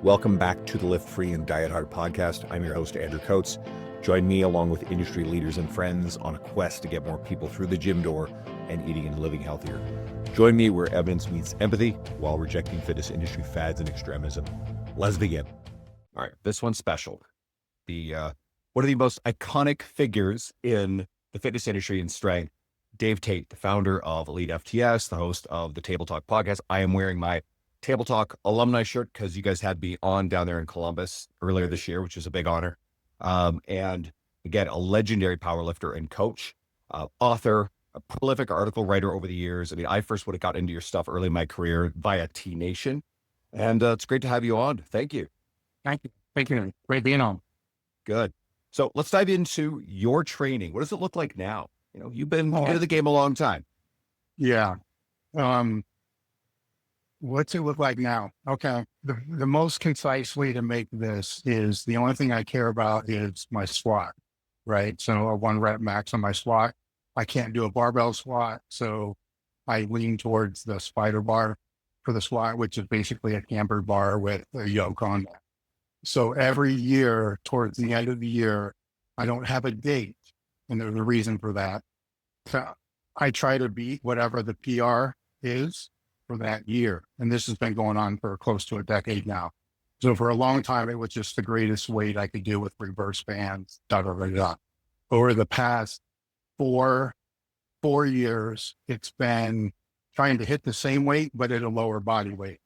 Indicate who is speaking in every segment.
Speaker 1: Welcome back to the Lift Free and Diet Hard podcast. I'm your host, Andrew Coates. Join me along with industry leaders and friends on a quest to get more people through the gym door and eating and living healthier. Join me where evidence meets empathy while rejecting fitness industry fads and extremism. Let's begin. All right, this one's special. One of the most iconic figures in the fitness industry and strength, Dave Tate, the founder of EliteFTS, the host of the Table Talk podcast. I am wearing my Table Talk alumni shirt because you guys had me on down there in Columbus earlier this year, which is a big honor. And again, a legendary powerlifter and coach, author, a prolific article writer over the years. I mean, I first would have got into your stuff early in my career via T Nation, and it's great to have you on. Thank you.
Speaker 2: Thank you. Thank you. Great being on.
Speaker 1: Good. So let's dive into your training. What does it look like now? You know, you've been in the game a long time.
Speaker 2: Yeah. What's it look like now? Okay. The most concise way to make this is the only thing I care about is my squat, right? So a 1 rep max on my squat. I can't do a barbell squat. So I lean towards the spider bar for the squat, which is basically a cambered bar with a yoke on it. So every year towards the end of the year, I don't have a date. And there's a reason for that. So I try to beat whatever the PR is for that year. And this has been going on for close to a decade now. So for a long time, it was just the greatest weight I could do with reverse bands, Over the past four years, it's been trying to hit the same weight, but at a lower body weight.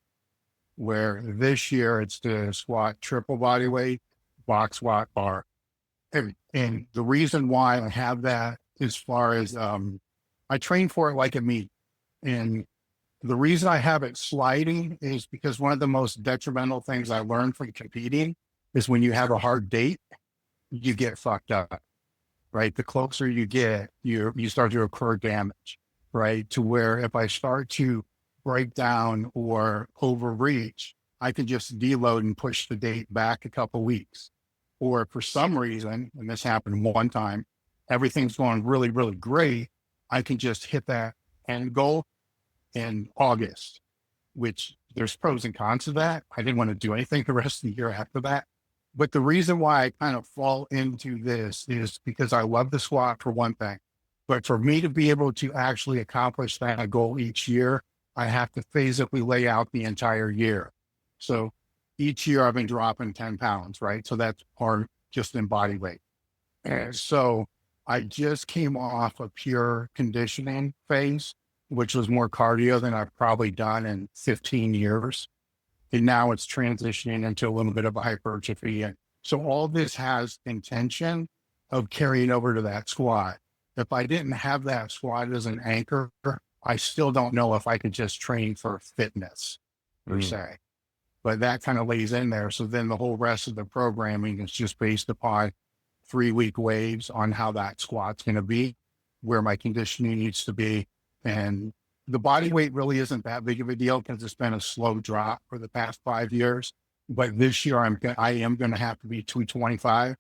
Speaker 2: Where this year it's the squat triple body weight, box squat bar. And the reason why I have that as far as, I train for it like a meet. And the reason I have it sliding is because one of the most detrimental things I learned from competing is when you have a hard date, you get fucked up, right? The closer you get, you start to incur damage, right? To where if I start to break down or overreach, I can just deload and push the date back a couple weeks. Or for some reason, and this happened one time, everything's going really, really great. I can just hit that end goal in August, which there's pros and cons to that. I didn't want to do anything the rest of the year after that. But the reason why I kind of fall into this is because I love the squat for one thing. But for me to be able to actually accomplish that goal each year, I have to physically lay out the entire year. So each year I've been dropping 10 pounds, right? So that's part just in body weight. And so I just came off a pure conditioning phase, which was more cardio than I've probably done in 15 years. And now it's transitioning into a little bit of a hypertrophy. And so all this has intention of carrying over to that squat. If I didn't have that squat as an anchor, I still don't know if I could just train for fitness per se, but that kind of lays in there. So then the whole rest of the programming is just based upon 3-week waves on how that squat's going to be, where my conditioning needs to be. And the body weight really isn't that big of a deal because it's been a slow drop for the past 5 years. But this year I am going to have to be 225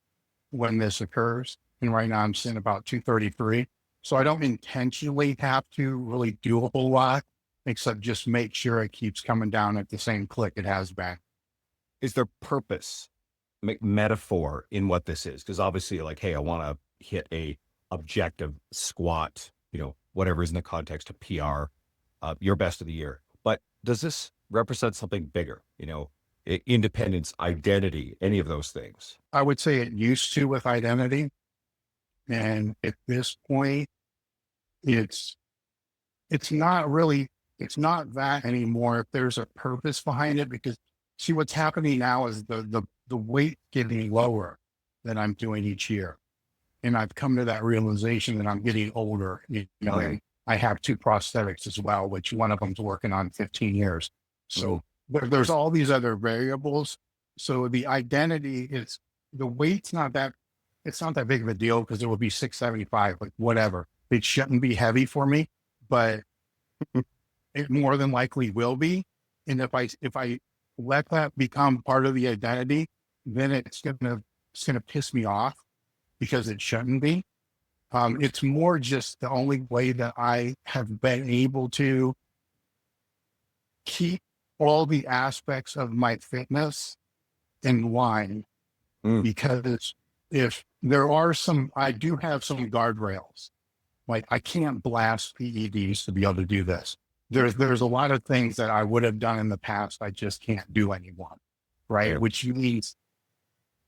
Speaker 2: when this occurs. And right now I'm sitting about 233. So I don't intentionally have to really do a whole lot, except just make sure it keeps coming down at the same click it has been.
Speaker 1: Is there purpose, metaphor in what this is? Because obviously, like, hey, I want to hit a objective squat, whatever is in the context of PR, your best of the year. But does this represent something bigger? Independence, identity, any of those things?
Speaker 2: I would say it used to with identity. And at this point, it's not that anymore. If there's a purpose behind it, because see what's happening now is the weight getting lower that I'm doing each year. And I've come to that realization that I'm getting older, and I have 2 prosthetics as well, which one of them's working on 15 years. So there's all these other variables. So the identity is the weight's it's not that big of a deal because it will be 675, like whatever. It shouldn't be heavy for me, but it more than likely will be. And if I let that become part of the identity, then it's gonna piss me off because it shouldn't be. It's more just the only way that I have been able to keep all the aspects of my fitness in line because if there are I do have some guardrails. Like I can't blast PEDs to be able to do this. There's a lot of things that I would have done in the past I just can't do anymore, right?
Speaker 1: Yeah.
Speaker 2: Which means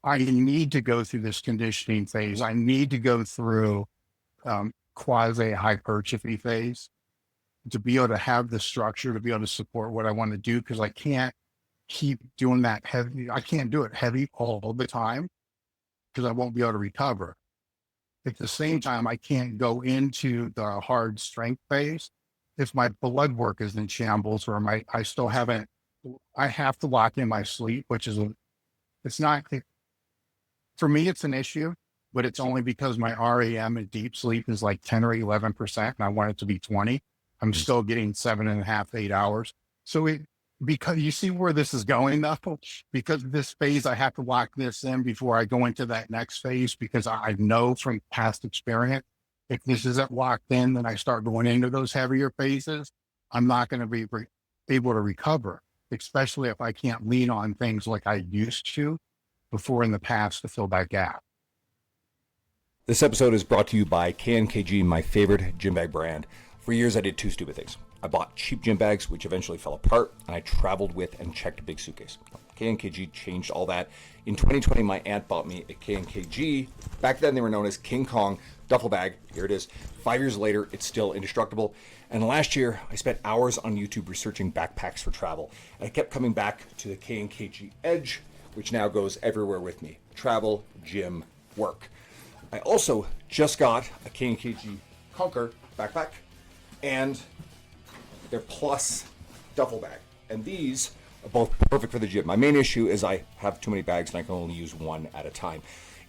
Speaker 2: I need to go through this conditioning phase. I need to go through quasi hypertrophy phase to be able to have the structure to be able to support what I want to do, because I can't keep doing that heavy. I can't do it heavy all the time because I won't be able to recover. At the same time, I can't go into the hard strength phase if my blood work is in shambles or I still haven't, I have to lock in my sleep, which is, it's not, for me, it's an issue, but it's only because my REM in deep sleep is like 10 or 11%, and I want it to be 20. I'm still getting 7.5, 8 hours. So because you see where this is going though, because this phase, I have to lock this in before I go into that next phase, because I know from past experience, if this isn't locked in, then I start going into those heavier phases, I'm not going to be able to recover, especially if I can't lean on things like I used to before in the past to fill that gap.
Speaker 1: This episode is brought to you by KNKG, my favorite gym bag brand. For years, I did two stupid things. I bought cheap gym bags, which eventually fell apart, and I traveled with and checked a big suitcase. KNKG changed all that. In 2020, my aunt bought me a KNKG. Back then, they were known as King Kong duffel bag. Here it is. 5 years later, it's still indestructible. And last year, I spent hours on YouTube researching backpacks for travel. And I kept coming back to the KNKG Edge, which now goes everywhere with me. Travel, gym, work. I also just got a KNKG Conquer backpack and their Plus duffel bag. And these are both perfect for the gym. My main issue is I have too many bags and I can only use one at a time.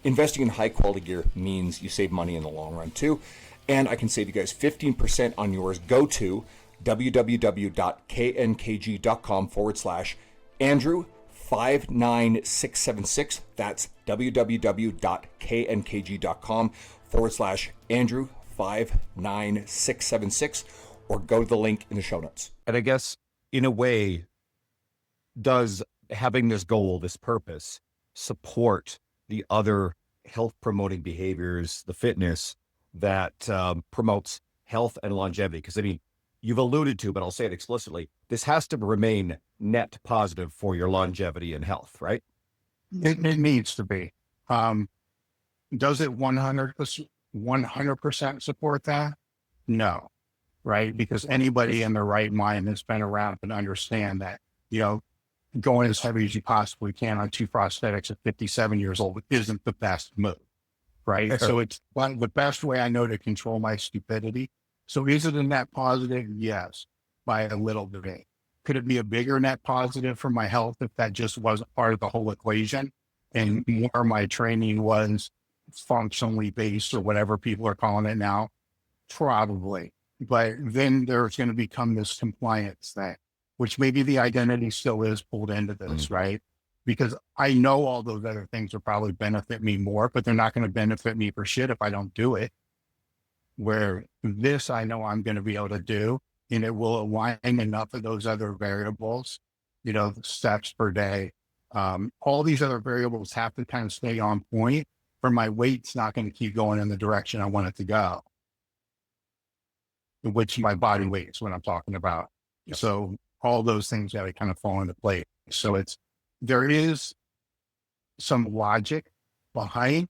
Speaker 1: Investing in high quality gear means you save money in the long run too. And I can save you guys 15% on yours. Go to www.knkg.com/Andrew59676. That's www.knkg.com/Andrew59676, or go to the link in the show notes. And I guess in a way, does having this goal, this purpose, support the other health promoting behaviors, the fitness that promotes health and longevity? Because I mean, you've alluded to, but I'll say it explicitly, this has to remain net positive for your longevity and health, right?
Speaker 2: It needs to be. Does it 100% support that? No, right? Because anybody in their right mind that's been around can understand that, going as heavy as you possibly can on two prosthetics at 57 years old isn't the best move, right? So it's the best way I know to control my stupidity. So is it a net positive? Yes, by a little bit. Could it be a bigger net positive for my health if that just wasn't part of the whole equation and more my training was functionally based or whatever people are calling it now? Probably. But then there's going to become this compliance thing, which maybe the identity still is pulled into this, right? Because I know all those other things will probably benefit me more, but they're not going to benefit me for shit if I don't do it. Where this, I know I'm going to be able to do, and it will align enough of those other variables, steps per day. All these other variables have to kind of stay on point, or my weight's not going to keep going in the direction I want it to go, which my body weight is what I'm talking about. Yep. So all those things got to kind of fall into place. So there is some logic behind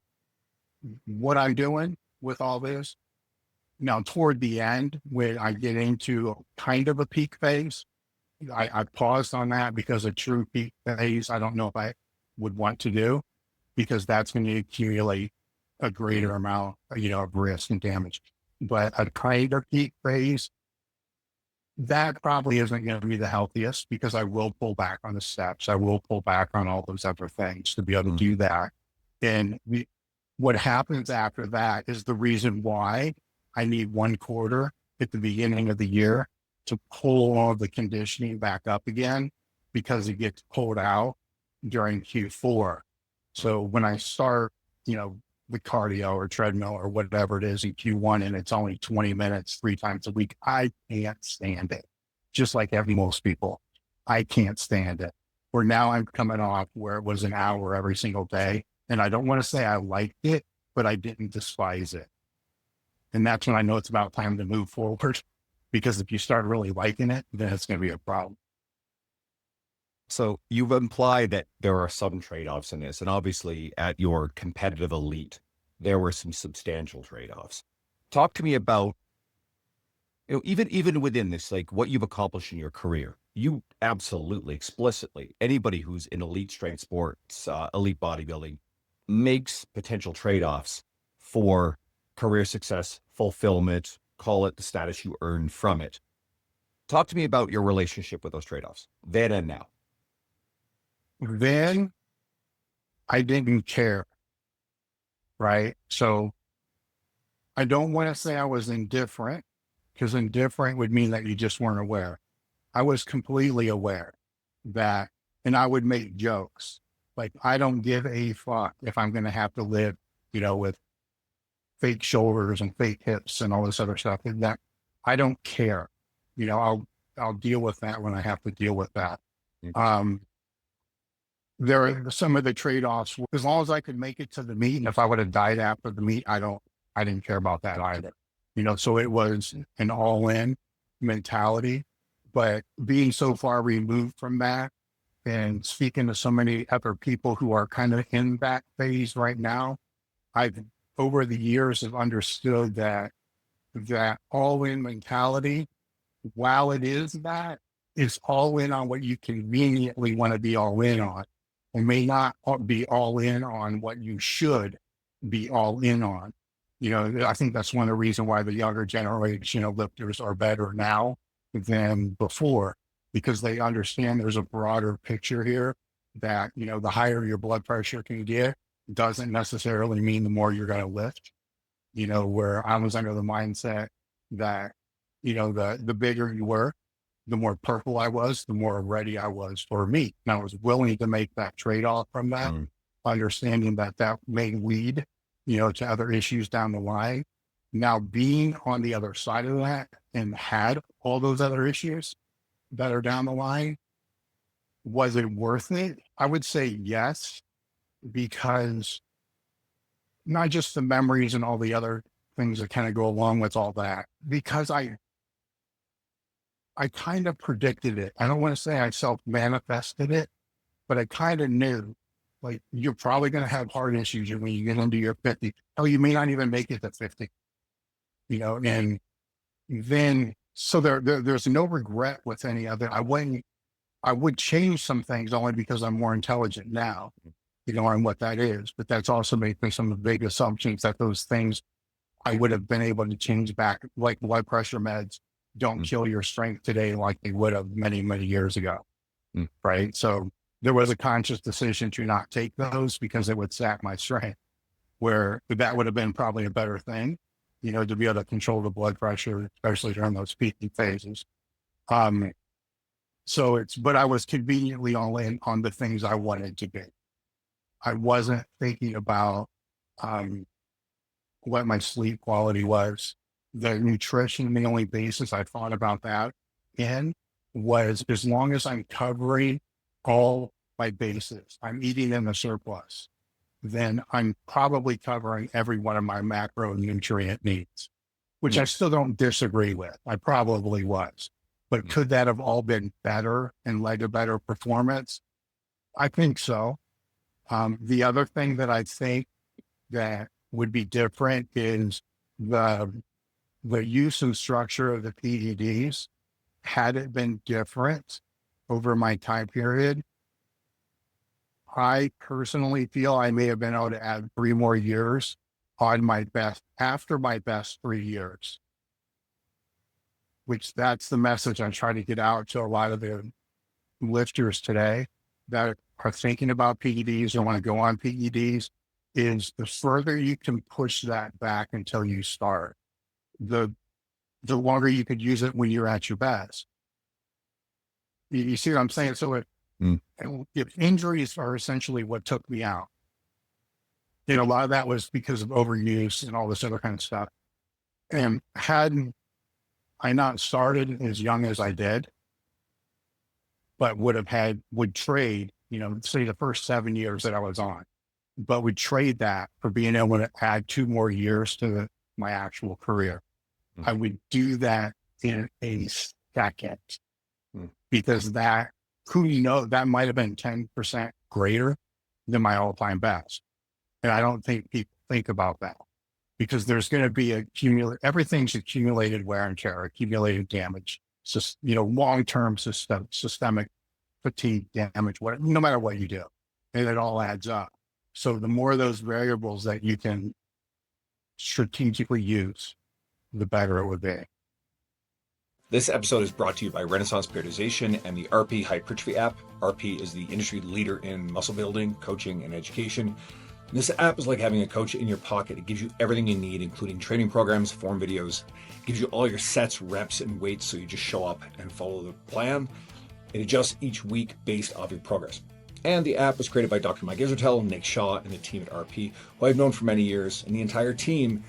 Speaker 2: what I'm doing with all this. Now, toward the end, when I get into kind of a peak phase, I paused on that because a true peak phase, I don't know if I would want to do, because that's going to accumulate a greater amount, of risk and damage. But a kind of peak phase, that probably isn't going to be the healthiest, because I will pull back on the steps. I will pull back on all those other things to be able to do that. And what happens after that is the reason why I need 1 quarter at the beginning of the year to pull all the conditioning back up again, because it gets pulled out during Q4. So when I start, the cardio or treadmill or whatever it is in Q1, and it's only 20 minutes 3 times a week, I can't stand it. Just like most people, I can't stand it. where now I'm coming off where it was an hour every single day. And I don't want to say I liked it, but I didn't despise it. And that's when I know it's about time to move forward, because if you start really liking it, then it's going to be a problem.
Speaker 1: So you've implied that there are some trade-offs in this, and obviously at your competitive elite, there were some substantial trade-offs. Talk to me about, even within this, like what you've accomplished in your career. You absolutely, explicitly, anybody who's in elite strength sports, elite bodybuilding, makes potential trade-offs for career success, fulfillment, call it the status you earn from it. Talk to me about your relationship with those trade-offs, then and now.
Speaker 2: Then I didn't care, right? So I don't want to say I was indifferent, because indifferent would mean that you just weren't aware. I was completely aware that, and I would make jokes. Like, I don't give a fuck if I'm going to have to live, with fake shoulders and fake hips and all this other stuff. And that I don't care. I'll deal with that when I have to deal with that. There are some of the trade-offs. As long as I could make it to the meet, and if I would have died after the meet, I didn't care about that either. So it was an all-in mentality. But being so far removed from that and speaking to so many other people who are kind of in that phase right now, I've over the years have understood that all-in mentality, while it is that, is all in on what you conveniently want to be all in on. And may not be all in on what you should be all in on. I think that's one of the reasons why the younger generation lifters are better now than before, because they understand there's a broader picture here, that, the higher your blood pressure can get doesn't necessarily mean the more you're going to lift, where I was under the mindset that, the bigger you were, the more purple I was, the more ready I was for meet. And I was willing to make that trade-off from that, understanding that may lead, to other issues down the line. Now, being on the other side of that and had all those other issues that are down the line, was it worth it? I would say yes, because not just the memories and all the other things that kind of go along with all that, because I kind of predicted it. I don't want to say I self-manifested it, but I kind of knew, like, you're probably going to have heart issues when you get into your 50. Hell, you may not even make it to 50, and then, so there's no regret with any other. I would change some things only because I'm more intelligent now, on what that is, but that's also making some big assumptions that those things I would have been able to change back, like blood pressure meds don't kill your strength today like they would have many, many years ago. Right. So there was a conscious decision to not take those because it would sap my strength, where that would have been probably a better thing, to be able to control the blood pressure, especially during those peaking phases. But I was conveniently all in on the things I wanted to be. I wasn't thinking about what my sleep quality was. The nutrition, the only basis I thought about that in was, as long as I'm covering all my bases, I'm eating in the surplus, then I'm probably covering every one of my macronutrient needs, which I still don't disagree with. I probably was. But could that have all been better and led to better performance? I think so. The other thing that I think that would be different is the use and structure of the PEDs. Had it been different over my time period, I personally feel I may have been able to add 3 more years on my best, after my best 3 years, which that's the message I'm trying to get out to a lot of the lifters today that are thinking about PEDs or want to go on PEDs, is the further you can push that back until you start, the longer you could use it when you're at your best. You see what I'm saying? So if injuries are essentially what took me out, a lot of that was because of overuse and all this other kind of stuff. And had I not started as young as I did, but would trade, say the first 7 years that I was on, but would trade that for being able to add 2 more years to my actual career. I would do that in a second because that might have been 10% greater than my all-time best. And I don't think people think about that because there's going to be everything's accumulated wear and tear, accumulated damage, long-term systemic fatigue damage, no matter what you do, and it all adds up. So the more of those variables that you can strategically use, the better it would be.
Speaker 1: This episode is brought to you by Renaissance Periodization and the RP Hypertrophy app. RP is the industry leader in muscle building, coaching, and education. This app is like having a coach in your pocket. It gives you everything you need, including training programs, form videos. It gives you all your sets, reps, and weights, so you just show up and follow the plan. It adjusts each week based off your progress. And the app was created by Dr. Mike Israetel, Nick Shaw, and the team at RP, who I've known for many years. And the entire team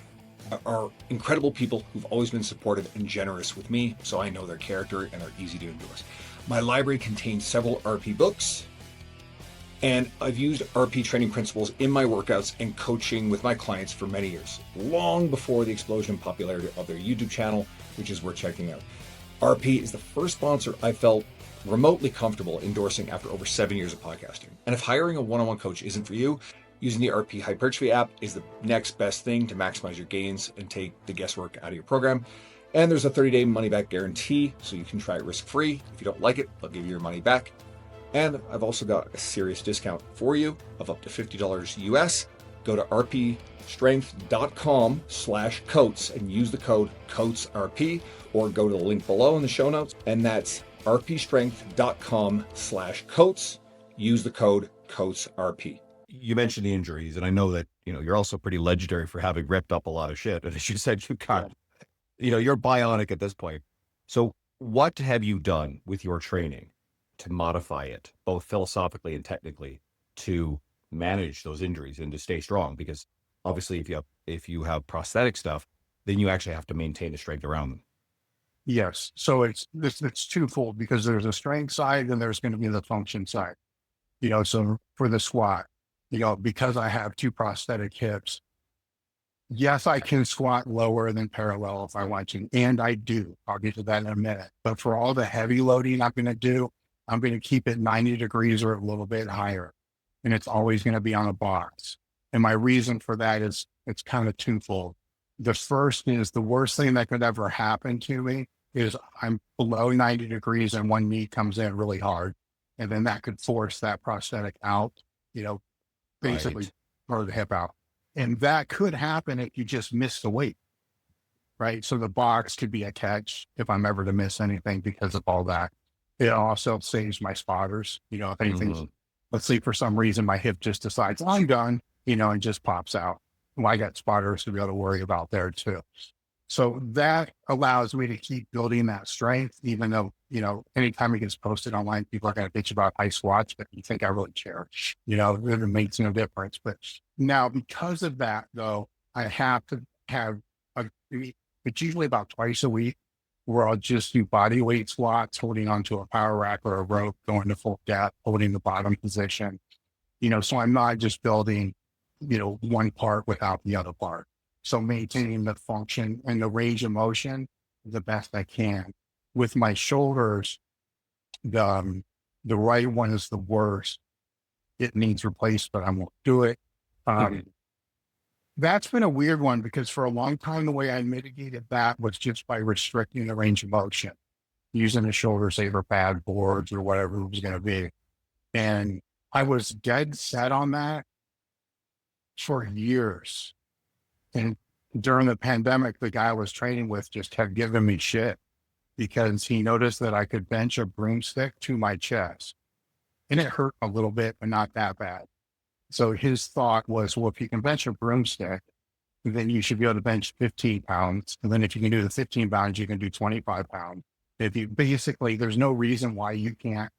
Speaker 1: are incredible people who've always been supportive and generous with me, so I know their character and are easy to endorse. My library contains several RP books, and I've used RP training principles in my workouts and coaching with my clients for many years, long before the explosion in popularity of their YouTube channel, which is worth checking out. RP is the first sponsor I felt remotely comfortable endorsing after over 7 years of podcasting. And if hiring a one-on-one coach isn't for you, using the RP Hypertrophy app is the next best thing to maximize your gains and take the guesswork out of your program. And there's a 30-day money-back guarantee, so you can try it risk-free. If you don't like it, they'll give you your money back. And I've also got a serious discount for you of up to $50 US. Go to rpstrength.com/coats and use the code COATSRP, or go to the link below in the show notes, and that's rpstrength.com/coats. Use the code COATSRP.
Speaker 3: You mentioned the injuries, and I know that, you're also pretty legendary for having ripped up a lot of shit. And as you said, you're bionic at this point. So what have you done with your training to modify it, both philosophically and technically, to manage those injuries and to stay strong? Because obviously if you have prosthetic stuff, then you actually have to maintain the strength around them.
Speaker 2: Yes. So it's twofold, because there's a strength side and there's going to be the function side. So for the squat, because I have 2 prosthetic hips, yes, I can squat lower than parallel if I want to, and I do. I'll get to that in a minute. But for all the heavy loading I'm going to do, I'm going to keep it 90 degrees or a little bit higher. And it's always going to be on a box. And my reason for that is it's kind of twofold. The first is the worst thing that could ever happen to me is I'm below 90 degrees and one knee comes in really hard. And then that could force that prosthetic out, basically,
Speaker 3: Right.
Speaker 2: or the hip out. And that could happen if you just miss the weight, right? So the box could be a catch if I'm ever to miss anything because of all that. It also saves my spotters. If anything, let's say for some reason my hip just decides I'm done, and just pops out. Well, I got spotters to be able to worry about there too. So that allows me to keep building that strength, even though, anytime it gets posted online, people are going to bitch about high squats, but you think I really care, it makes no difference. But now because of that though, I have to have it's usually about twice a week where I'll just do body weight squats, holding onto a power rack or a rope, going to full depth, holding the bottom position, so I'm not just building, one part without the other part. So maintaining the function and the range of motion the best I can. With my shoulders, the right one is the worst. It needs replaced, but I won't do it. That's been a weird one because for a long time, the way I mitigated that was just by restricting the range of motion, using a shoulder saver pad, boards, or whatever it was going to be. And I was dead set on that for years. And during the pandemic, the guy I was training with just kept giving me shit because he noticed that I could bench a broomstick to my chest. And it hurt a little bit, but not that bad. So his thought was, well, if you can bench a broomstick, then you should be able to bench 15 pounds. And then if you can do the 15 pounds, you can do 25 pounds. There's no reason why you can't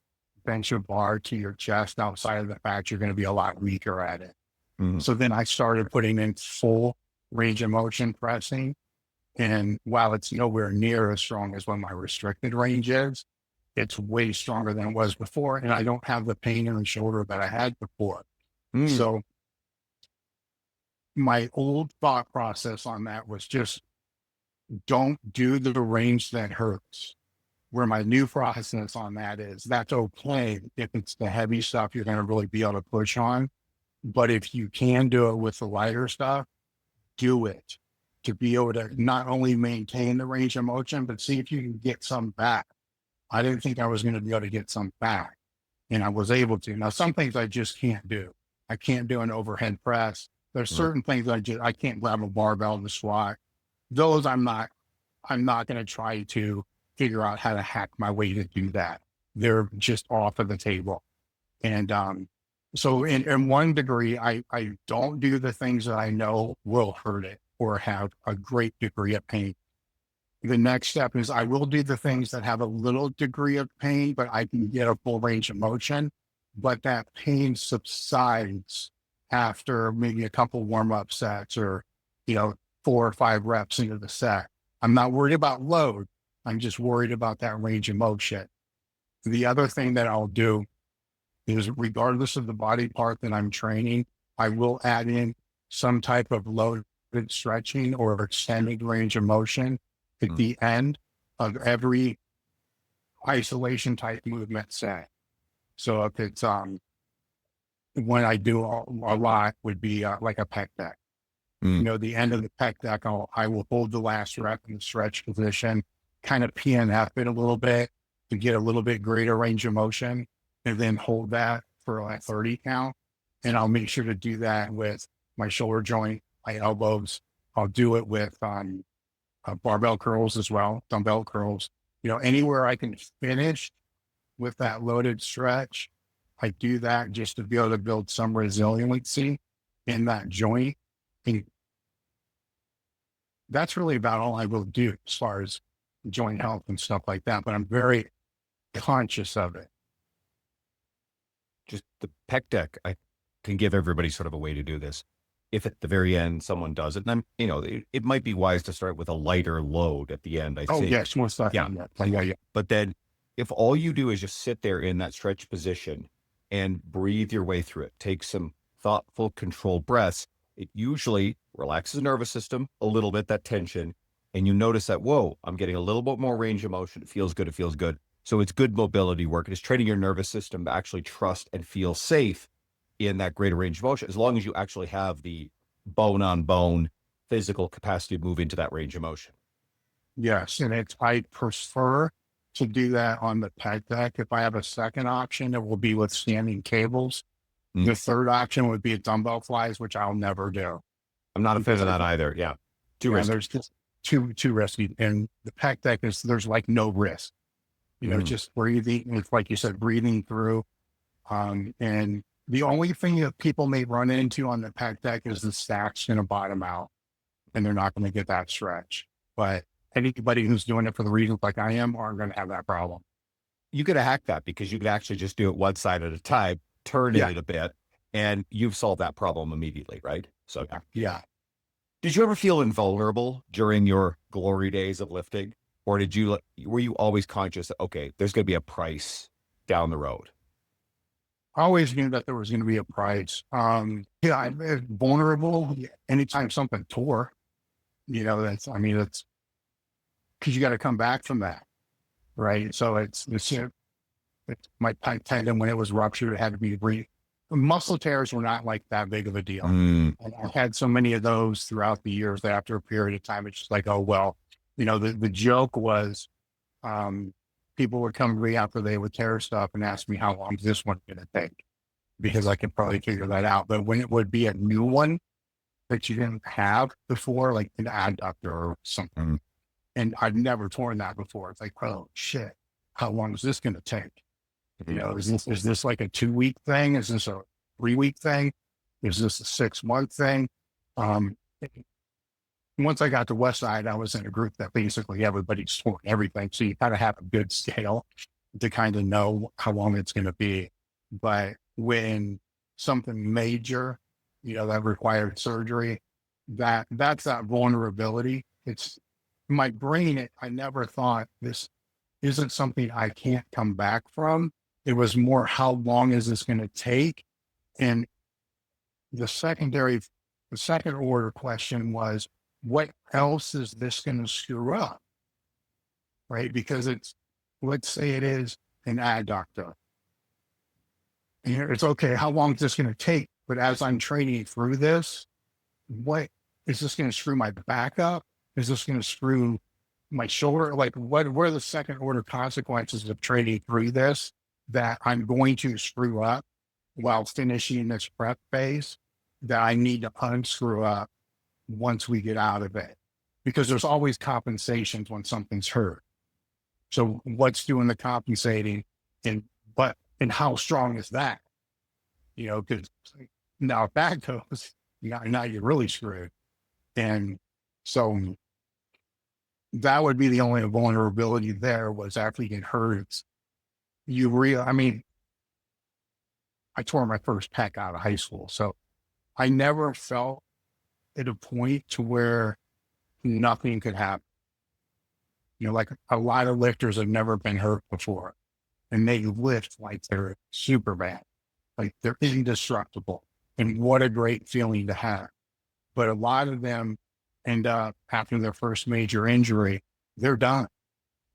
Speaker 2: bench a bar to your chest outside of the fact you're going to be a lot weaker at it. So then I started putting in full range of motion pressing. And while it's nowhere near as strong as what my restricted range is, it's way stronger than it was before. And I don't have the pain in the shoulder that I had before. So my old thought process on that was just don't do the range that hurts. Where my new process on that is that's okay if it's the heavy stuff you're going to really be able to push on. But if you can do it with the lighter stuff, do it to be able to not only maintain the range of motion, but see if you can get some back. I didn't think I was going to be able to get some back, and I was able to. Now, some things I just can't do. I can't do an overhead press. There's certain things I can't grab a barbell to squat. Those I'm not going to try to figure out how to hack my way to do that. They're just off of the table. And so in one degree, I don't do the things that I know will hurt it or have a great degree of pain. The next step is I will do the things that have a little degree of pain, but I can get a full range of motion. But that pain subsides after maybe a couple warm-up sets or, 4 or 5 reps into the set. I'm not worried about load. I'm just worried about that range of motion. The other thing that I'll do is regardless of the body part that I'm training, I will add in some type of loaded stretching or extended range of motion at the end of every isolation type movement set. So if it's, when I do a lot would be like a pec deck. The end of the pec deck, I will hold the last rep in the stretch position, kind of PNF it a little bit to get a little bit greater range of motion, and then hold that for like 30 count. And I'll make sure to do that with my shoulder joint, my elbows. I'll do it with barbell curls as well, dumbbell curls. Anywhere I can finish with that loaded stretch, I do that just to be able to build some resiliency in that joint. And that's really about all I will do as far as joint health and stuff like that. But I'm very conscious of it.
Speaker 3: Just the pec deck, I can give everybody sort of a way to do this. If at the very end someone does it, and it might be wise to start with a lighter load at the end. I think.
Speaker 2: Yes, more stuff.
Speaker 3: Yeah.
Speaker 2: Yeah.
Speaker 3: But then if all you do is just sit there in that stretch position and breathe your way through it, take some thoughtful, controlled breaths, it usually relaxes the nervous system a little bit, that tension, and you notice that, whoa, I'm getting a little bit more range of motion. It feels good. So it's good mobility work. It is training your nervous system to actually trust and feel safe in that greater range of motion, as long as you actually have the bone on bone physical capacity to move into that range of motion.
Speaker 2: Yes. And I prefer to do that on the pec deck. If I have a second option, it will be with standing cables. The third option would be dumbbell flies, which I'll never do.
Speaker 3: I'm not a fan of that either. Yeah. Too risky.
Speaker 2: There's just too risky. And the pec deck there's like no risk, just breathing. It's like you said, breathing through. And the only thing that people may run into on the pec deck is the stack's going to bottom out and they're not going to get that stretch. But anybody who's doing it for the reasons like I am aren't going to have that problem.
Speaker 3: You could hack that because you could actually just do it one side at a time, turn it a bit, and you've solved that problem immediately, right? So
Speaker 2: yeah.
Speaker 3: Did you ever feel invulnerable during your glory days of lifting? Or were you always conscious that, okay, there's going to be a price down the road?
Speaker 2: I always knew that there was going to be a price. I'm vulnerable anytime something tore, that's because you got to come back from that. Right. So it's my pec tendon, when it was ruptured, it had to be muscle tears were not like that big of a deal. And I had so many of those throughout the years that after a period of time, it's just like, oh, well, the joke was, people would come to me after they would tear stuff and ask me how long is this one going to take, because I could probably figure that out. But when it would be a new one that you didn't have before, like an adductor or something, and I'd never torn that before. It's like, oh shit, how long is this going to take? Is this like a 2-week thing? Is this a 3-week thing? Is this a 6-month thing? Once I got to Westside, I was in a group that basically everybody's torn everything. So you kind of have a good scale to kind of know how long it's going to be. But when something major, that required surgery, that's that vulnerability. It's my brain. I never thought this isn't something I can't come back from. It was more, how long is this going to take? And the second order question was, what else is this going to screw up? Right? Because let's say it is an adductor. And it's okay, how long is this going to take? But as I'm training through this, what is this going to screw my back up? Is this going to screw my shoulder? Like, what are the second order consequences of training through this that I'm going to screw up while finishing this prep phase that I need to unscrew up once we get out of it? Because there's always compensations when something's hurt. So what's doing the compensating, and how strong is that? Because now if that goes, now you're really screwed. And so that would be the only vulnerability there, was after you get hurt. I tore my first pec out of high school. So I never felt at a point to where nothing could happen. Like a lot of lifters have never been hurt before, and they lift like they're Superman, like they're indestructible. And what a great feeling to have. But a lot of them end up, after their first major injury, they're done.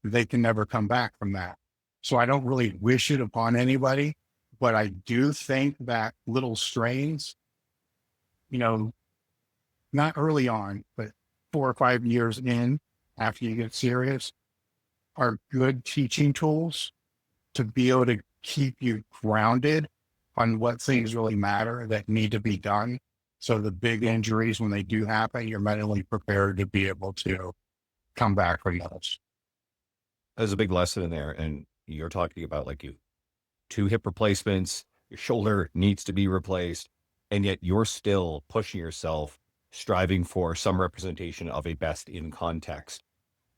Speaker 2: They can never come back from that. So I don't really wish it upon anybody, but I do think that little strains, not early on, but 4 or 5 years in, after you get serious, are good teaching tools to be able to keep you grounded on what things really matter that need to be done. So the big injuries, when they do happen, you're mentally prepared to be able to come back from those.
Speaker 3: There's a big lesson in there. And you're talking about, like, 2 hip replacements, your shoulder needs to be replaced, and yet you're still pushing yourself, striving for some representation of a best in context.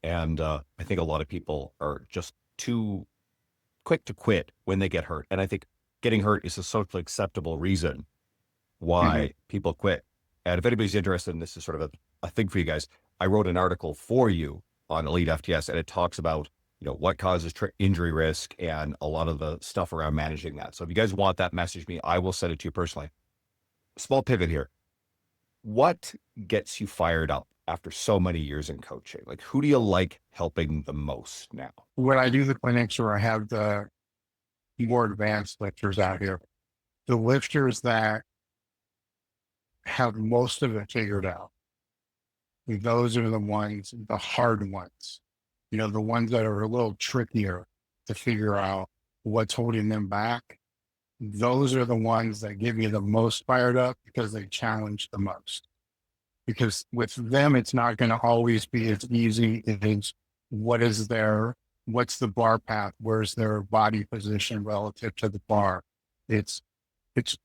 Speaker 3: And I think a lot of people are just too quick to quit when they get hurt. And I think getting hurt is a socially acceptable reason why people quit. And if anybody's interested, and this is sort of a thing for you guys, I wrote an article for you on EliteFTS, and it talks about, what causes injury risk and a lot of the stuff around managing that. So if you guys want that, message me. I will send it to you personally. Small pivot here. What gets you fired up after so many years in coaching? Like, who do you like helping the most now?
Speaker 2: When I do the clinics, or I have the more advanced lifters out here, the lifters that have most of it figured out, those are the ones, the hard ones, the ones that are a little trickier to figure out what's holding them back. Those are the ones that give me the most fired up, because they challenge the most. Because with them, it's not going to always be as easy as what's the bar path? Where's their body position relative to the bar? It's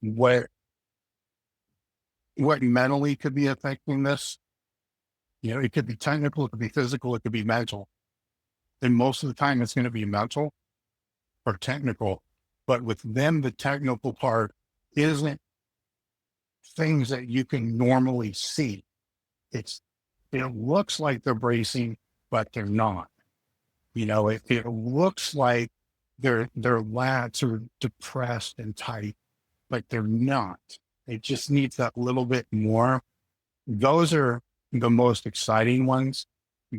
Speaker 2: what mentally could be affecting this. It could be technical, it could be physical, it could be mental. And most of the time it's going to be mental or technical. But with them, the technical part isn't things that you can normally see. It looks like they're bracing, but they're not. It looks like their lats are depressed and tight, but they're not. It just needs that little bit more. Those are the most exciting ones.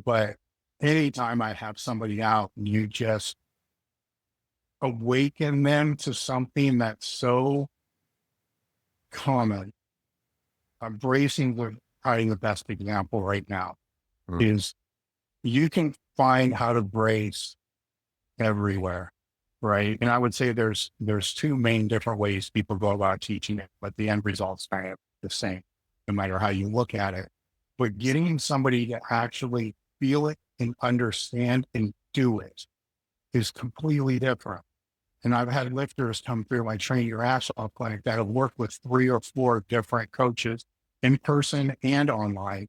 Speaker 2: But anytime I have somebody out, you just awaken them to something that's so common. Bracing, probably the best example right now, is you can find how to brace everywhere, right? And I would say there's 2 main different ways people go about teaching it, but the end result's kind of the same, no matter how you look at it. But getting somebody to actually feel it and understand and do it is completely different. And I've had lifters come through my Train Your Ass Off clinic that have worked with 3 or 4 different coaches in person and online.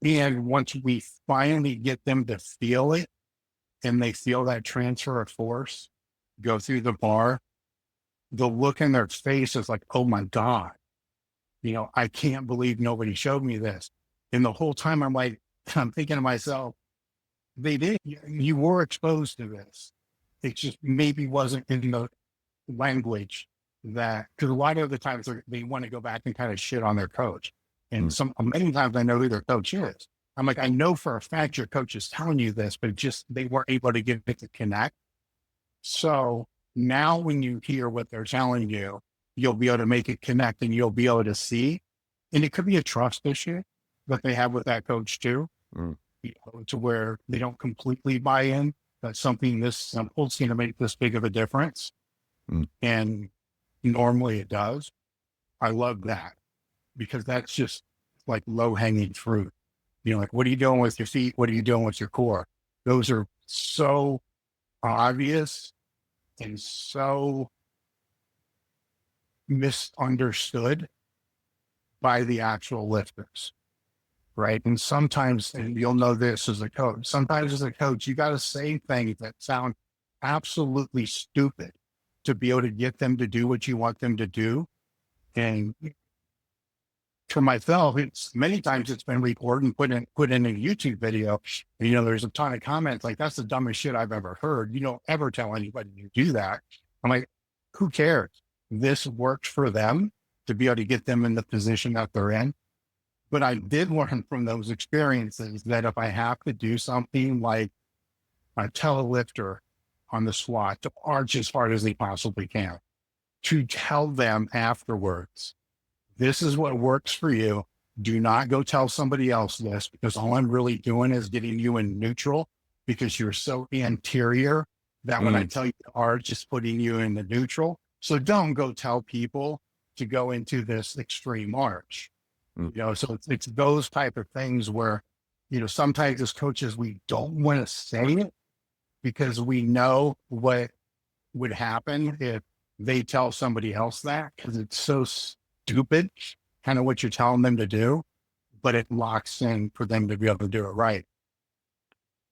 Speaker 2: And once we finally get them to feel it, and they feel that transfer of force go through the bar, the look in their face is like, oh my God, I can't believe nobody showed me this. And the whole time I'm thinking to myself, they did. You were exposed to this. It just maybe wasn't in the language that, because a lot of the times they want to go back and kind of shit on their coach. And many times I know who their coach is. I'm like, I know for a fact your coach is telling you this, but just they weren't able to get it to connect. So now when you hear what they're telling you, you'll be able to make it connect and you'll be able to see. And it could be a trust issue that they have with that coach too, to where they don't completely buy in that something this simple is going to make this big of a difference. And normally it does. I love that because that's just like low hanging fruit. Like, what are you doing with your feet? What are you doing with your core? Those are so obvious and so misunderstood by the actual lifters, right? And sometimes, and you'll know this as a coach, sometimes as a coach, you got to say things that sound absolutely stupid to be able to get them to do what you want them to do. And for myself, many times it's been recorded and put in a YouTube video. And, there's a ton of comments like, that's the dumbest shit I've ever heard. You don't ever tell anybody to do that. I'm like, who cares? This works for them to be able to get them in the position that they're in. But I did learn from those experiences that if I have to do something like tell a lifter on the squat to arch as hard as they possibly can, to tell them afterwards, this is what works for you. Do not go tell somebody else this, because all I'm really doing is getting you in neutral because you're so anterior that when I tell you to arch, just putting you in the neutral. So don't go tell people to go into this extreme arch. So it's those type of things where, sometimes as coaches, we don't want to say it because we know what would happen if they tell somebody else that, because it's so stupid, kind of what you're telling them to do, but it locks in for them to be able to do it right.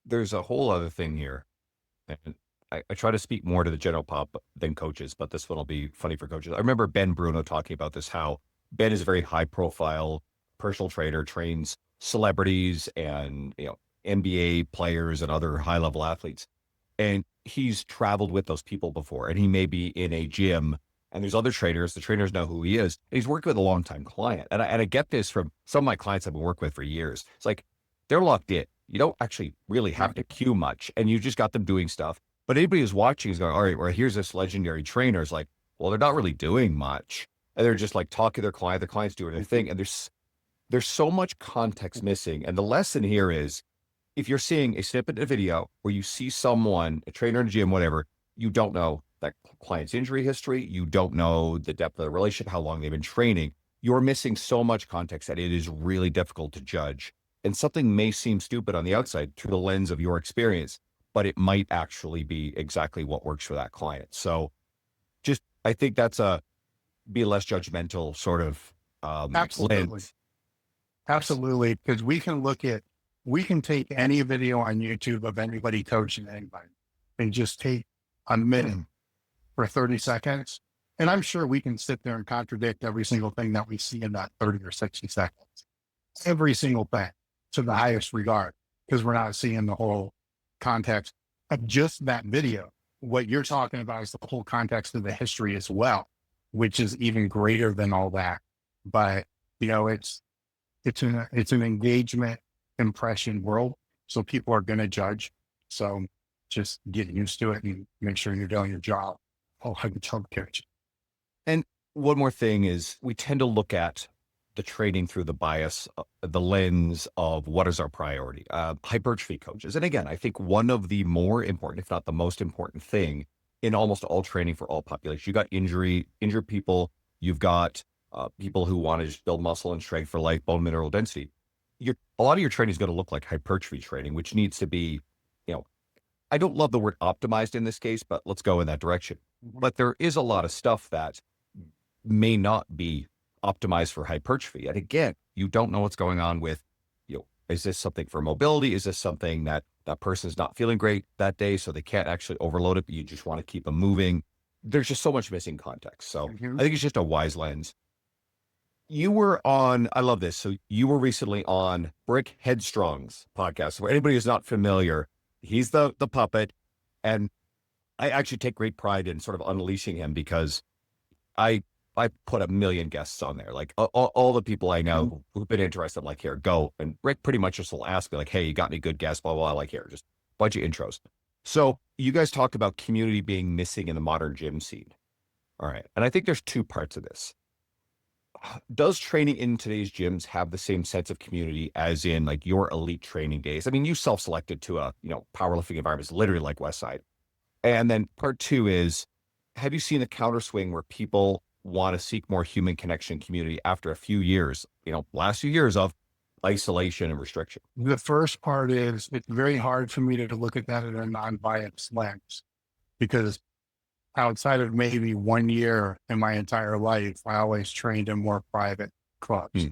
Speaker 3: There's a whole other thing here. And I try to speak more to the general pop than coaches, but this one will be funny for coaches. I remember Ben Bruno talking about this, how Ben is a very high profile personal trainer, trains celebrities and, NBA players and other high level athletes. And he's traveled with those people before, and he may be in a gym and there's other trainers, the trainers know who he is. And he's worked with a longtime client. And I get this from some of my clients I've been working with for years. It's like, they're locked in. You don't actually really have to cue much, and you just got them doing stuff. But anybody who's watching is going, all right, well, here's this legendary trainer. It's like, well, they're not really doing much. And they're just like talking to their client's doing their thing. And there's so much context missing. And the lesson here is, if you're seeing a snippet in a video where you see someone, a trainer in a gym, whatever, you don't know that client's injury history, you don't know the depth of the relationship, how long they've been training, you're missing so much context that it is really difficult to judge. And something may seem stupid on the outside through the lens of your experience, but it might actually be exactly what works for that client. So I think that's be less judgmental sort of lens.
Speaker 2: Absolutely. Because we can take any video on YouTube of anybody coaching anybody and just take a minute for 30 seconds. And I'm sure we can sit there and contradict every single thing that we see in that 30 or 60 seconds, every single thing to the highest regard, because we're not seeing the whole context of just that video. What you're talking about is the whole context of the history as well, which is even greater than all that. But, it's an engagement impression world. So people are going to judge. So just get used to it and make sure you're doing your job. Oh, I can tell the coach.
Speaker 3: And one more thing is, we tend to look at the training through the bias, the lens of what is our priority, hypertrophy coaches. And again, I think one of the more important, if not the most important thing in almost all training for all populations, you got injured people, you've got people who want to just build muscle and strength for life, bone mineral density. A lot of your training is going to look like hypertrophy training, which needs to be, I don't love the word optimized in this case, but let's go in that direction. But there is a lot of stuff that may not be optimized for hypertrophy. And again, you don't know what's going on with, is this something for mobility? Is this something that person's not feeling great that day, so they can't actually overload it, but you just want to keep them moving? There's just so much missing context. So I think it's just a wise lens. You were on, I love this. So you were recently on Brick Headstrong's podcast. So anybody who's not familiar, He's the puppet. And I actually take great pride in sort of unleashing him because I put a million guests on there. Like all the people I know who've been interested, I'm like, here, go. And Rick pretty much just will ask me like, hey, you got any good guests? Blah, blah, blah. Like, here, just a bunch of intros. So you guys talk about community being missing in the modern gym scene. All right. And I think there's two parts of this. Does training in today's gyms have the same sense of community as in like your elite training days? I mean, you self-selected to a, powerlifting environment, literally like Westside. And then part two is, have you seen a counter swing where people want to seek more human connection community after a few years, last few years of isolation and restriction?
Speaker 2: The first part is it's very hard for me to look at that in a non-biased lens because outside of maybe 1 year in my entire life, I always trained in more private clubs,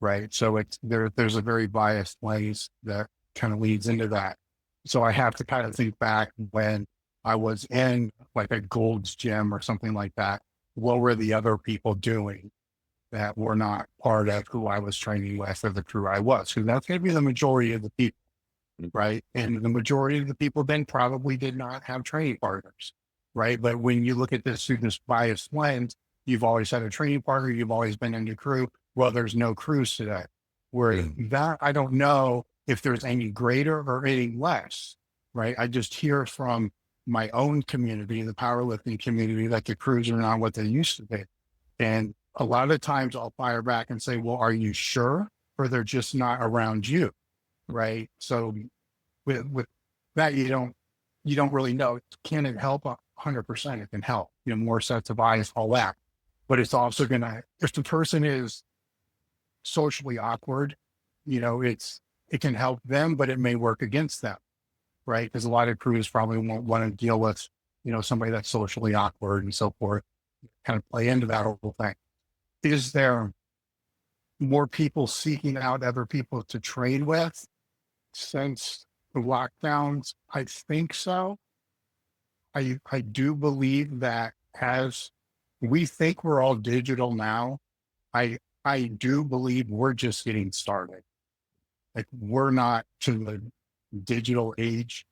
Speaker 2: right? So there's a very biased lens that kind of leads into that. So I have to kind of think back when I was in like a Gold's Gym or something like that. What were the other people doing that were not part of who I was training with or the crew I was? Because that's going to be the majority of the people, right? And the majority of the people then probably did not have training partners, right? But when you look at this through this biased lens, you've always had a training partner, you've always been in the crew. Well, there's no crews today. Where that, I don't know if there's any greater or any less, right? I just hear from my own community, the powerlifting community, that the crews are not what they used to be. And a lot of times I'll fire back and say, well, are you sure? Or they're just not around you, right? So with that, you don't really know. Can it help? 100% it can help, more sets of eyes, all that. But it's also if the person is socially awkward, it can help them, but it may work against them, right? Because a lot of crews probably won't want to deal with, somebody that's socially awkward and so forth, kind of play into that whole thing. Is there more people seeking out other people to train with since the lockdowns? I think so. I do believe that as we think we're all digital now, I do believe we're just getting started. Like we're not to the digital age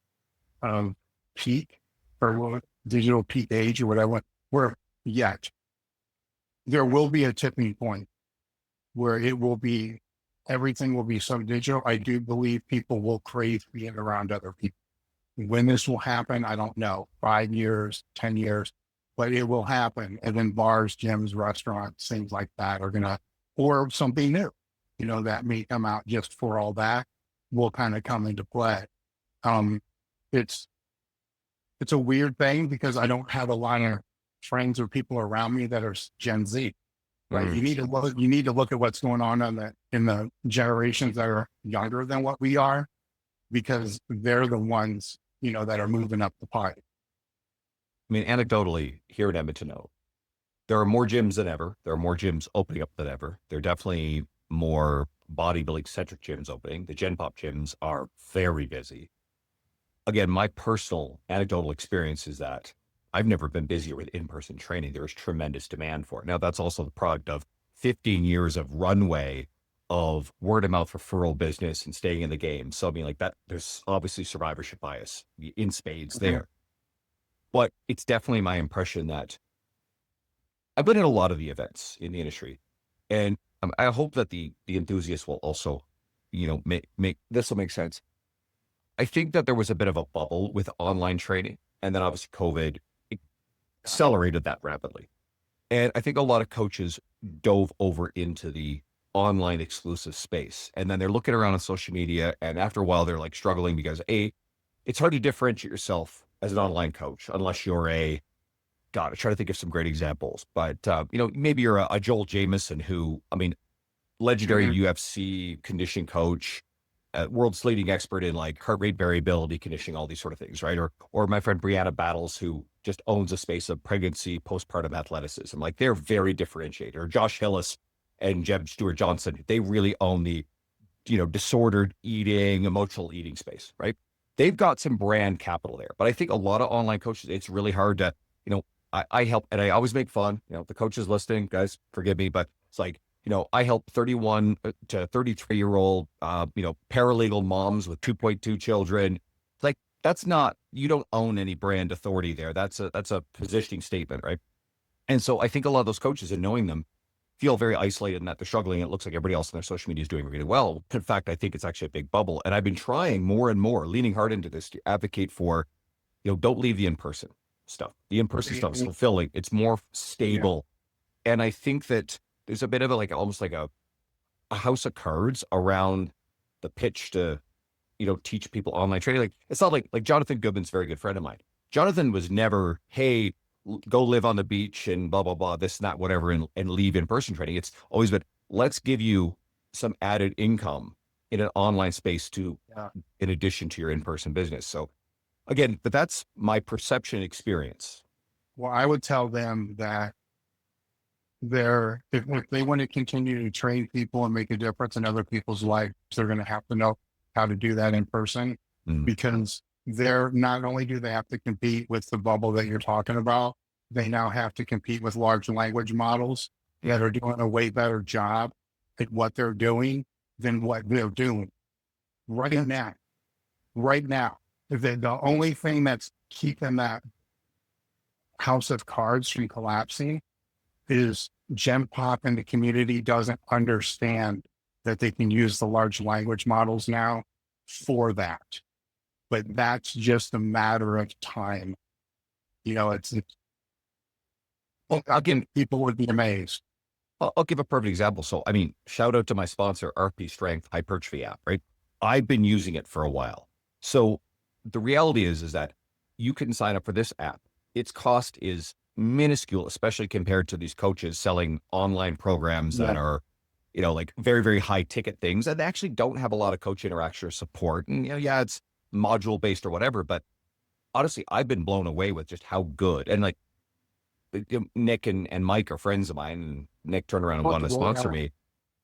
Speaker 2: of peak or digital peak age or whatever we're yet. There will be a tipping point where everything will be so digital. I do believe people will crave being around other people. When this will happen, I don't know, 5 years, 10 years, but it will happen. And then bars, gyms, restaurants, things like that or something new, that may come out just for all that will kind of come into play. It's a weird thing because I don't have a lot of friends or people around me that are Gen Z, right? You need to look at what's going on in the generations that are younger than what we are, because they're the ones, that are moving up the pie.
Speaker 3: I mean, anecdotally, here in Edmonton, there are more gyms than ever. There are more gyms opening up than ever. There are definitely more bodybuilding-centric gyms opening. The Gen Pop gyms are very busy. Again, my personal anecdotal experience is that I've never been busier with in-person training. There is tremendous demand for it. Now, that's also the product of 15 years of runway of word of mouth referral business and staying in the game. So I mean, like that, there's obviously survivorship bias in spades there. But it's definitely my impression that I've been at a lot of the events in the industry, and I hope that the enthusiasts will also, make this will make sense. I think that there was a bit of a bubble with online training, and then obviously COVID accelerated that rapidly. And I think a lot of coaches dove over into the online exclusive space. And then they're looking around on social media, and after a while they're like struggling because it's hard to differentiate yourself as an online coach unless you're I try to think of some great examples, but maybe you're a Joel Jamieson who, legendary UFC conditioning coach, world's leading expert in like heart rate variability conditioning, all these sort of things, right? Or my friend Brianna Battles, who just owns a space of pregnancy, postpartum athleticism. Like they're very differentiated. Or Josh Hillis and Jeb Stewart Johnson, they really own the, disordered eating, emotional eating space, right? They've got some brand capital there. But I think a lot of online coaches, it's really hard to, I help, and I always make fun, the coaches listening, guys, forgive me, but it's like, I help 31 to 33-year-old, paralegal moms with 2.2 children. It's like, that's not, you don't own any brand authority there. That's a positioning statement, right? And so I think a lot of those coaches, and knowing them, feel very isolated and that they're struggling. It looks like everybody else on their social media is doing really well. In fact, I think it's actually a big bubble. And I've been trying more and more, leaning hard into this to advocate for, don't leave the in-person stuff. The in-person stuff is fulfilling. It's more stable. Yeah. And I think that there's a bit of almost like a house of cards around the pitch to, teach people online training. Like, it's not like Jonathan Goodman's a very good friend of mine. Jonathan was never, hey, go live on the beach and blah, blah, blah, this, and that, whatever, and leave in-person training. It's always been, let's give you some added income in an online space in addition to your in-person business. So again, but that's my perception experience.
Speaker 2: Well, I would tell them that if they want to continue to train people and make a difference in other people's lives, they're going to have to know how to do that in person, because they're not only do they have to compete with the bubble that you're talking about, they now have to compete with large language models that are doing a way better job at what they're doing than what they're doing right now. Right now, the only thing that's keeping that house of cards from collapsing is Gen Pop, and the community doesn't understand that they can use the large language models now for that. But that's just a matter of time. Again, people would be amazed.
Speaker 3: I'll give a perfect example. So, I mean, shout out to my sponsor, RP Strength Hypertrophy app, right? I've been using it for a while. So the reality is that you can sign up for this app. Its cost is minuscule, especially compared to these coaches selling online programs that are, like very, very high ticket things, and they actually don't have a lot of coach interaction or support. And, it's module based or whatever, but honestly, I've been blown away with just how good. And like, Nick and Mike are friends of mine, and Nick turned around and wanted to sponsor me.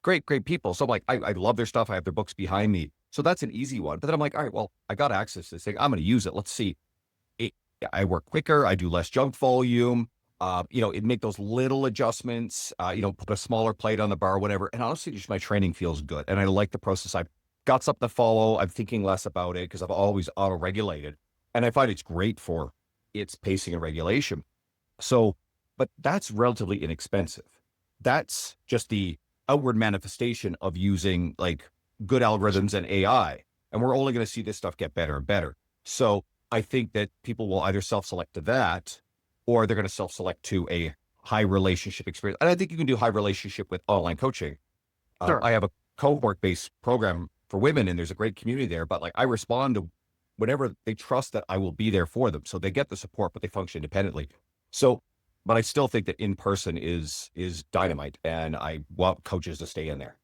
Speaker 3: Great people. So I'm like, I love their stuff. I have their books behind me. So that's an easy one. But then I'm like, all right, well, I got access to this thing. I'm going to use it. Let's see. I work quicker. I do less jump volume. It make those little adjustments, put a smaller plate on the bar, whatever. And honestly, just my training feels good. And I like the process. I've got something to follow. I'm thinking less about it because I've always auto-regulated. And I find it's great for its pacing and regulation. So, but that's relatively inexpensive. That's just the outward manifestation of using like good algorithms and AI. And we're only going to see this stuff get better and better. So I think that people will either self-select to that, or they're going to self-select to a high relationship experience. And I think you can do high relationship with online coaching.
Speaker 2: Sure.
Speaker 3: I have a cohort-based program for women, and there's a great community there, but like I respond to whenever they trust that I will be there for them. So they get the support, but they function independently. So, but I still think that in person is dynamite, and I want coaches to stay in there.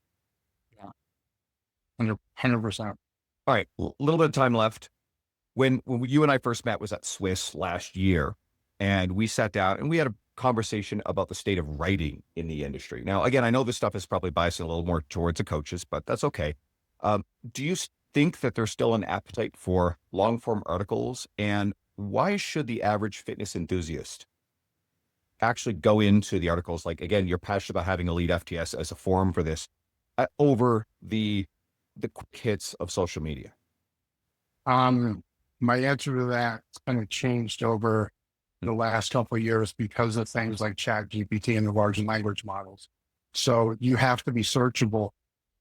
Speaker 2: Yeah. 100%.
Speaker 3: All right. A little bit of time left. When you and I first met was at Swiss last year, and we sat down and we had a conversation about the state of writing in the industry. Now, again, I know this stuff is probably biased a little more towards the coaches, but that's okay. Do you think that there's still an appetite for long form articles, and why should the average fitness enthusiast actually go into the articles? Like, again, you're passionate about having EliteFTS as a forum for this over the quick hits of social media.
Speaker 2: My answer to that kind of changed over the last couple of years because of things like ChatGPT and the large language models. So you have to be searchable,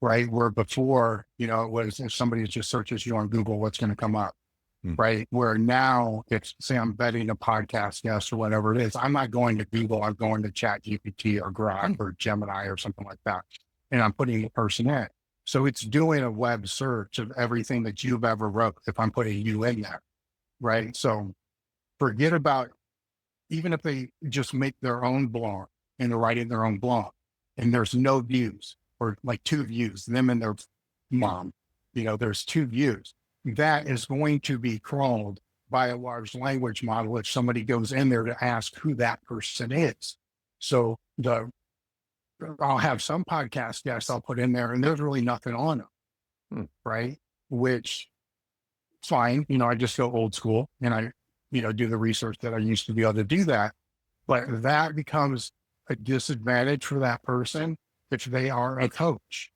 Speaker 2: right? Where before, it was if somebody just searches you on Google, what's going to come up, right? Where now it's, say I'm betting a podcast guest or whatever it is, I'm not going to Google, I'm going to ChatGPT or Grok or Gemini or something like that. And I'm putting the person in. So it's doing a web search of everything that you've ever wrote if I'm putting you in there, right? So forget about, even if they just make their own blog and they're writing their own blog and there's no views or like 2 views, them and their mom, there's 2 views. That is going to be crawled by a large language model if somebody goes in there to ask who that person is. So I'll have some podcast guests I'll put in there and there's really nothing on them, right? Which is fine. I just go old school and I, do the research that I used to be able to do that. But that becomes a disadvantage for that person if they are a coach,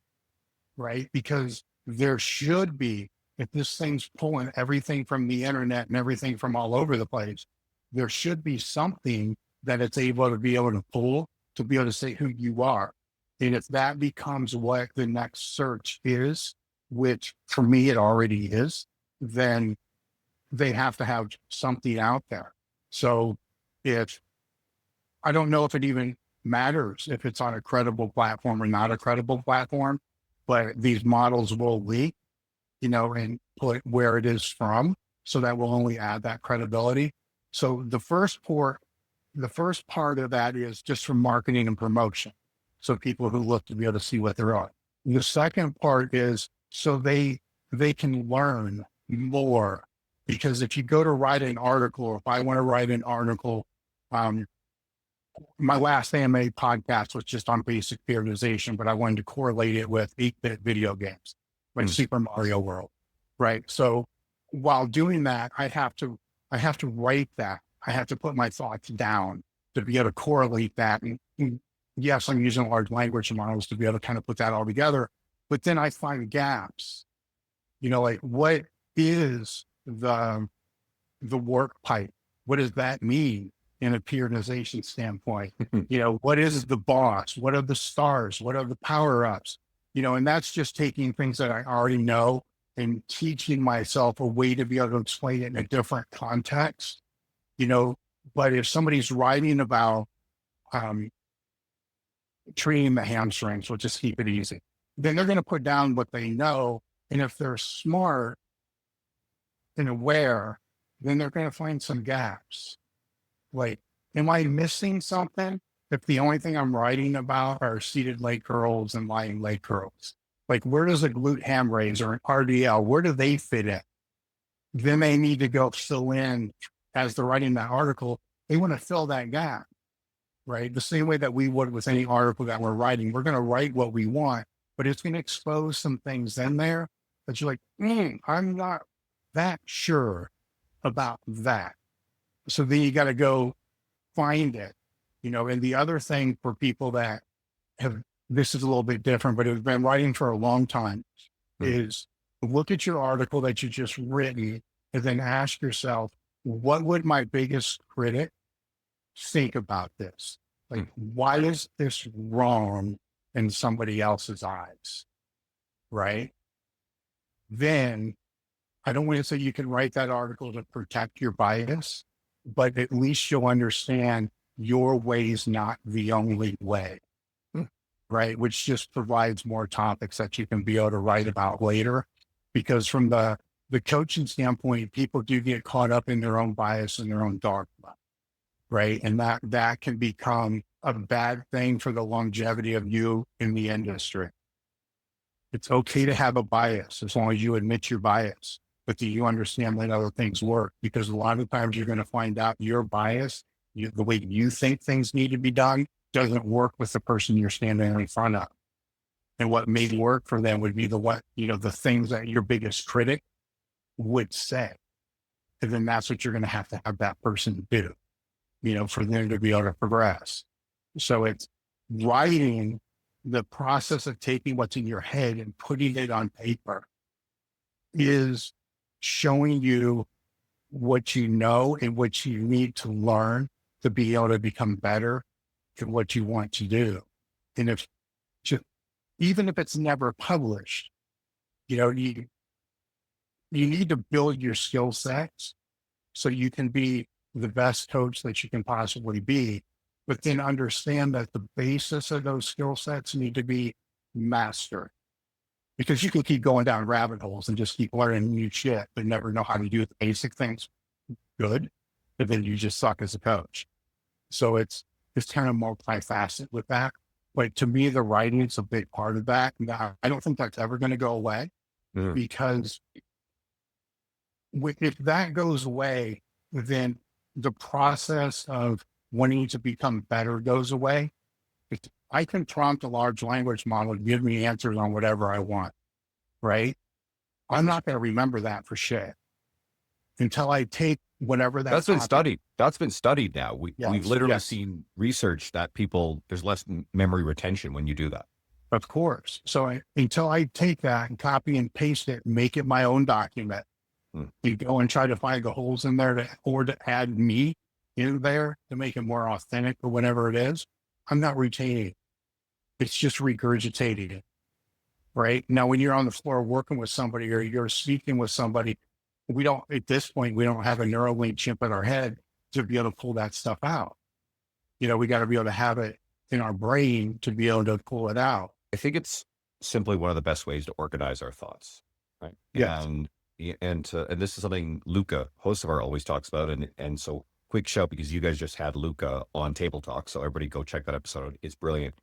Speaker 2: right? Because there should be if this thing's pulling everything from the internet and everything from all over the place, there should be something that it's able to pull to be able to say who you are. And if that becomes what the next search is, which for me it already is, then they have to have something out there. So if I don't know if it even matters if it's on a credible platform or not a credible platform, but these models will leak, and put where it is from. So that will only add that credibility. So the first part of that is just from marketing and promotion. So people who look to be able to see what they're on. The second part is so they can learn more, because if you go to write an article, or if I want to write an article, my last AMA podcast was just on basic periodization, but I wanted to correlate it with 8-bit video games, like Super Mario World, right? So while doing that, I have to write that. I have to put my thoughts down to be able to correlate that. And yes, I'm using large language models to be able to kind of put that all together, but then I find gaps, like what is the work pipe? What does that mean in a periodization standpoint? What is the boss? What are the stars? What are the power-ups? And that's just taking things that I already know and teaching myself a way to be able to explain it in a different context, but if somebody's writing about treating the hamstrings, we'll just keep it easy, then they're going to put down what they know. And if they're smart and aware, then they're going to find some gaps. Like, am I missing something if the only thing I'm writing about are seated leg curls and lying leg curls? Like, where does a glute ham raise or an RDL, where do they fit in? Then they need to go fill in, as they're writing that article, they want to fill that gap, right? The same way that we would with any article that we're writing. We're going to write what we want, but it's going to expose some things in there that you're like, I'm not that sure about that. So then you got to go find it, and the other thing for people that this is a little bit different, but have been writing for a long time, is look at your article that you just written and then ask yourself, what would my biggest critic think about this? Like, why is this wrong in somebody else's eyes? Right? Then I don't want to say you can write that article to protect your bias, but at least you'll understand your way is not the only way, right? Which just provides more topics that you can be able to write about later. Because from the coaching standpoint, people do get caught up in their own bias and their own dogma, right? And that can become a bad thing for the longevity of you in the industry. It's okay to have a bias as long as you admit your bias, but do you understand that other things work? Because a lot of times you're going to find out your bias, the way you think things need to be done, doesn't work with the person you're standing in front of. And what may work for them would be the things that your biggest critic would say. And then that's what you're going to have that person do, for them to be able to progress. So it's writing, the process of taking what's in your head and putting it on paper is showing you what you know and what you need to learn to be able to become better at what you want to do. And even if it's never published, you need to build your skill sets so you can be the best coach that you can possibly be, but then understand that the basis of those skill sets need to be mastered. Because you can keep going down rabbit holes and just keep learning new shit, but never know how to do the basic things good, but then you just suck as a coach. So it's kind of multifaceted with that. But to me, the writing is a big part of that. And I don't think that's ever going to go away, because if that goes away, then the process of wanting to become better goes away. I can prompt a large language model to give me answers on whatever I want, right? I'm not going to remember that for shit until I take whatever
Speaker 3: That's been studied. That's been studied now. We've literally seen research that there's less memory retention when you do that.
Speaker 2: Of course. So until I take that and copy and paste it, make it my own document, you go and try to find the holes in there or to add me in there to make it more authentic or whatever it is, I'm not retaining it. It's just regurgitating it. Right now, when you're on the floor working with somebody or you're speaking with somebody, at this point, we don't have a Neuralink chip in our head to be able to pull that stuff out. We got to be able to have it in our brain to be able to pull it out.
Speaker 3: I think it's simply one of the best ways to organize our thoughts, right?
Speaker 2: Yes.
Speaker 3: And this is something Luca, host of our, always talks about. And so quick shout, because you guys just had Luca on Table Talk. So everybody go check that episode. It's brilliant.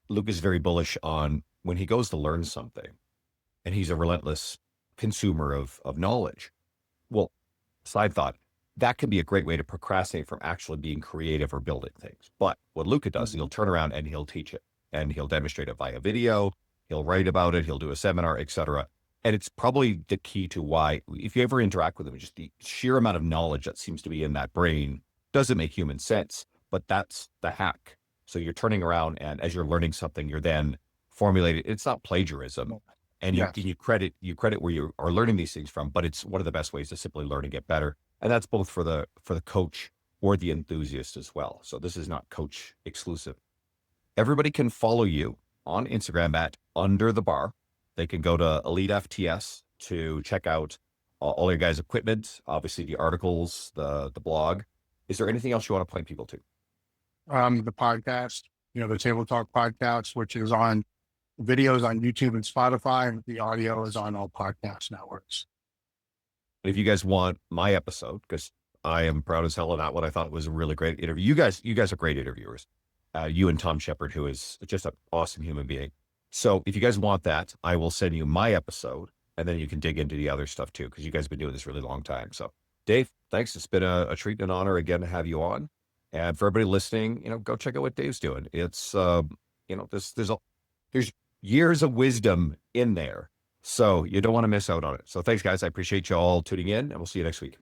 Speaker 3: Luca's very bullish on when he goes to learn something, and he's a relentless consumer of knowledge. Well, side thought, that can be a great way to procrastinate from actually being creative or building things. But what Luca does, he'll turn around and he'll teach it, and he'll demonstrate it via video. He'll write about it. He'll do a seminar, etc. And it's probably the key to why, if you ever interact with him, just the sheer amount of knowledge that seems to be in that brain doesn't make human sense, but that's the hack. So you're turning around, and as you're learning something, you're then formulating. It's not plagiarism, and you credit where you are learning these things from, but it's one of the best ways to simply learn and get better. And that's both for the coach or the enthusiast as well. So this is not coach exclusive. Everybody can follow you on Instagram at Under the Bar. They can go to EliteFTS to check out all your guys' equipment, obviously the articles, the blog. Is there anything else you want to point people to?
Speaker 2: The podcast, the Table Talk podcast, which is on videos on YouTube and Spotify, and the audio is on all podcast networks.
Speaker 3: If you guys want my episode, because I am proud as hell of that one, I thought it was a really great interview. You guys are great interviewers. You and Tom Shepard, who is just an awesome human being. So if you guys want that, I will send you my episode, and then you can dig into the other stuff too, because you guys have been doing this really long time. So Dave, thanks. It's been a treat and an honor again to have you on. And for everybody listening, go check out what Dave's doing. It's, there's years of wisdom in there. So you don't want to miss out on it. So thanks, guys. I appreciate you all tuning in, and we'll see you next week.